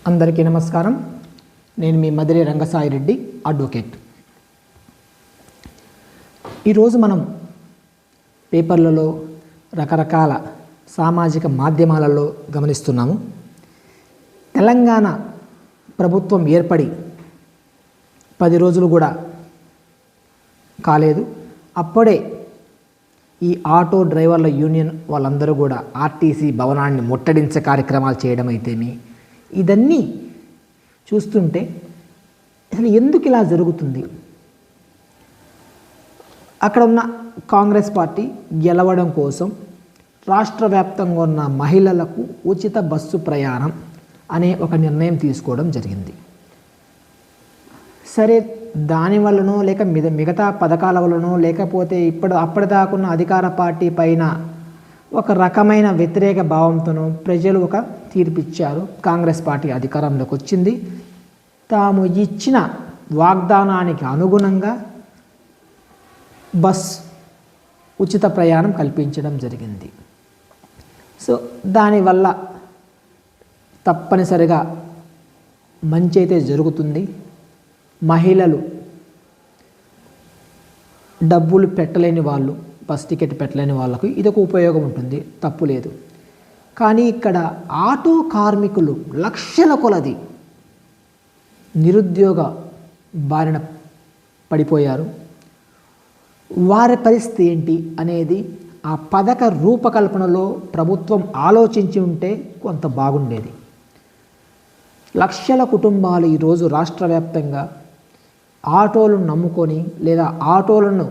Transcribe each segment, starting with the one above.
అందరికీ నమస్కారం. నేను మీ మదిరి రంగసాయి రెడ్డి, అడ్వకేట్. ఈరోజు మనం పేపర్లలో, రకరకాల సామాజిక మాధ్యమాలలో గమనిస్తున్నాము. తెలంగాణ ప్రభుత్వం ఏర్పడి 10 రోజులు కూడా కాలేదు. అప్పుడే ఈ ఆటో డ్రైవర్ల యూనియన్ వాళ్ళందరూ కూడా ఆర్టీసీ భవనాన్ని ముట్టడించే కార్యక్రమాలు చేయడం అయితేమి, ఇదన్నీ చూస్తుంటే అసలు ఎందుకు ఇలా జరుగుతుంది? అక్కడ ఉన్న కాంగ్రెస్ పార్టీ గెలవడం కోసం రాష్ట్ర వ్యాప్తంగా ఉన్న మహిళలకు ఉచిత బస్సు ప్రయాణం అనే ఒక నిర్ణయం తీసుకోవడం జరిగింది. సరే, దానివల్లనో లేక మిగతా పథకాల వల్లనో లేకపోతే అప్పటిదాకున్న అధికార పార్టీ పైన ఒక రకమైన వ్యతిరేక భావంతోనో ప్రజలు ఒక తీర్పిచ్చారు. కాంగ్రెస్ పార్టీ అధికారంలోకి వచ్చింది. తాము ఇచ్చిన వాగ్దానానికి అనుగుణంగా బస్ ఉచిత ప్రయాణం కల్పించడం జరిగింది. సో దానివల్ల తప్పనిసరిగా మంచి అయితే జరుగుతుంది. మహిళలు డబ్బులు పెట్టలేని వాళ్ళు, బస్ టికెట్ పెట్టలేని వాళ్ళకు ఇదొక ఉపయోగం ఉంటుంది, తప్పు లేదు. కానీ ఇక్కడ ఆటో కార్మికులు లక్షల కొలది నిరుద్యోగ బారిన పడిపోయారు. వారి పరిస్థితి ఏంటి అనేది ఆ పథక రూపకల్పనలో ప్రభుత్వం ఆలోచించి ఉంటే కొంత బాగుండేది. లక్షల కుటుంబాలు ఈరోజు రాష్ట్ర వ్యాప్తంగా ఆటోలను నమ్ముకొని లేదా ఆటోలను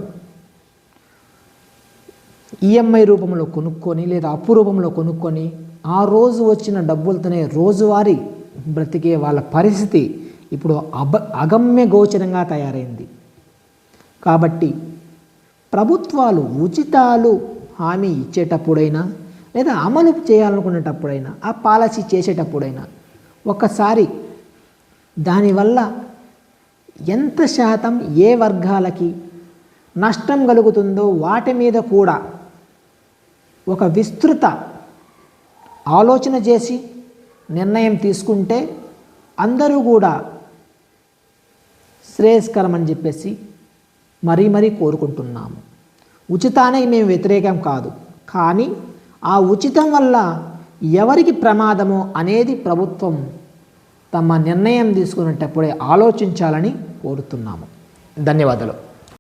ఈఎంఐ రూపంలో కొనుక్కొని లేదా అప్పు రూపంలో కొనుక్కొని ఆ రోజు వచ్చిన డబ్బులతోనే రోజువారీ బ్రతికే వాళ్ళ పరిస్థితి ఇప్పుడు అగమ్య గోచరంగా తయారైంది. కాబట్టి ప్రభుత్వాలు ఉచితాలు హామీ ఇచ్చేటప్పుడైనా లేదా అమలు చేయాలనుకునేటప్పుడైనా ఆ పాలసీ చేసేటప్పుడైనా ఒకసారి దానివల్ల ఎంత శాతం ఏ వర్గాలకి నష్టం కలుగుతుందో వాటి మీద కూడా ఒక విస్తృత ఆలోచన చేసి నిర్ణయం తీసుకుంటే అందరూ కూడా శ్రేయస్కరం అని చెప్పేసి మరీ కోరుకుంటున్నాము. ఉచితానికి మేము వ్యతిరేకం కాదు, కానీ ఆ ఉచితం వల్ల ఎవరికి ప్రమాదమో అనేది ప్రభుత్వం తమ నిర్ణయం తీసుకునేటప్పుడే ఆలోచించాలని కోరుతున్నాము. ధన్యవాదాలు.